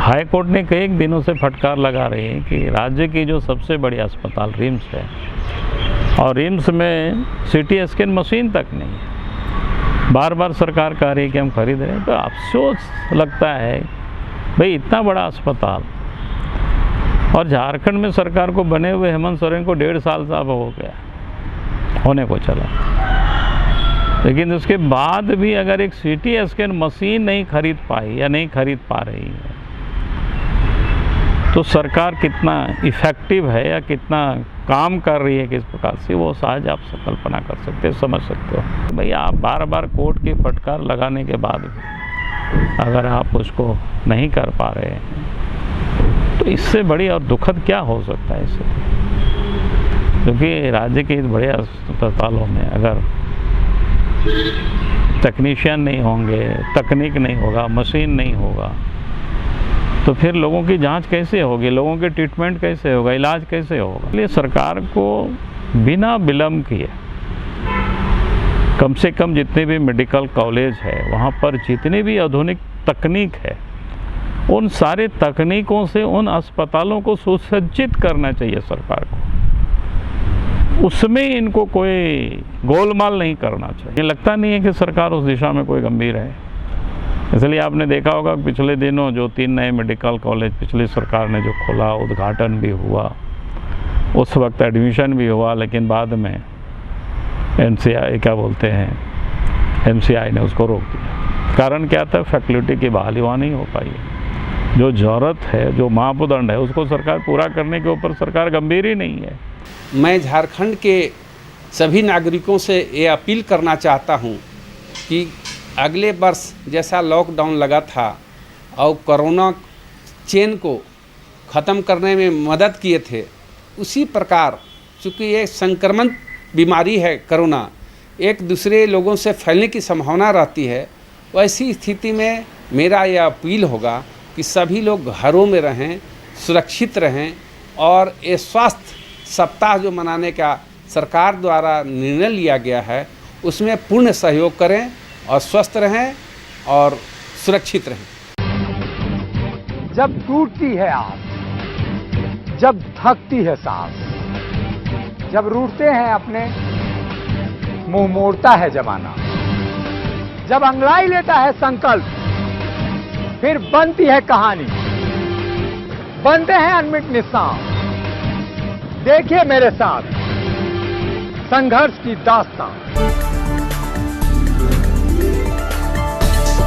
High court ने कई दिनों से फटकार लगा रही है कि राज्य की जो सबसे बड़ी अस्पताल रिम्स है और रिम्स में सीटी स्कैन मशीन तक नहीं है। बार बार सरकार कह रही है कि हम खरीद रहे हैं, तो अफसोस लगता है भाई इतना बड़ा अस्पताल, और झारखंड में सरकार को बने हुए हेमंत सोरेन को 1.5 साल से अब हो गया होने को चला, लेकिन उसके बाद भी अगर एक सीटी स्कैन मशीन नहीं खरीद पाई या नहीं खरीद पा रही है तो सरकार कितना इफ़ेक्टिव है या कितना काम कर रही है किस प्रकार से, वो सहज आप कल्पना कर सकते हो, समझ सकते हो। भैया आप बार बार कोर्ट की फटकार लगाने के बाद भी अगर आप उसको नहीं कर पा रहे हैं तो इससे बड़ी और दुखद क्या हो सकता है इससे, क्योंकि राज्य के इस बड़े अस्पतालों में अगर टेक्नीशियन नहीं होंगे, तकनीक नहीं होगा, मशीन नहीं होगा, तो फिर लोगों की जांच कैसे होगी, लोगों के ट्रीटमेंट कैसे होगा, इलाज कैसे होगा। इसलिए सरकार को बिना विलंब किए कम से कम जितने भी मेडिकल कॉलेज है वहाँ पर जितनी भी आधुनिक तकनीक है उन सारे तकनीकों से उन अस्पतालों को सुसज्जित करना चाहिए सरकार को, उसमें इनको कोई गोलमाल नहीं करना चाहिए। लगता नहीं है कि सरकार उस दिशा में कोई गंभीर है। इसलिए आपने देखा होगा पिछले दिनों जो 3 नए मेडिकल कॉलेज पिछली सरकार ने जो खोला, उद्घाटन भी हुआ, उस वक्त एडमिशन भी हुआ, लेकिन बाद में एमसीआई ने उसको रोक दिया। कारण क्या था? फैकल्टी की बहाली वहाँ नहीं हो पाई। जो ज़रूरत है, जो मापदंड है, उसको सरकार पूरा करने के ऊपर सरकार गंभीर ही नहीं है। मैं झारखंड के सभी नागरिकों से ये अपील करना चाहता हूँ कि अगले वर्ष जैसा लॉकडाउन लगा था और कोरोना चेन को ख़त्म करने में मदद किए थे, उसी प्रकार चूँकि ये संक्रमण बीमारी है कोरोना, एक दूसरे लोगों से फैलने की संभावना रहती है, वैसी स्थिति में मेरा यह अपील होगा कि सभी लोग घरों में रहें, सुरक्षित रहें और ये स्वास्थ्य सप्ताह जो मनाने का सरकार द्वारा निर्णय लिया गया है उसमें पूर्ण सहयोग करें और स्वस्थ रहें और सुरक्षित रहें। जब टूटती है आस, जब थकती है सांस, जब रूठते हैं अपने, मुंह मोड़ता है जमाना, जब अंगड़ाई लेता है संकल्प, फिर बनती है कहानी, बनते हैं अनमिट निशान। देखिए मेरे साथ संघर्ष की दास्तान।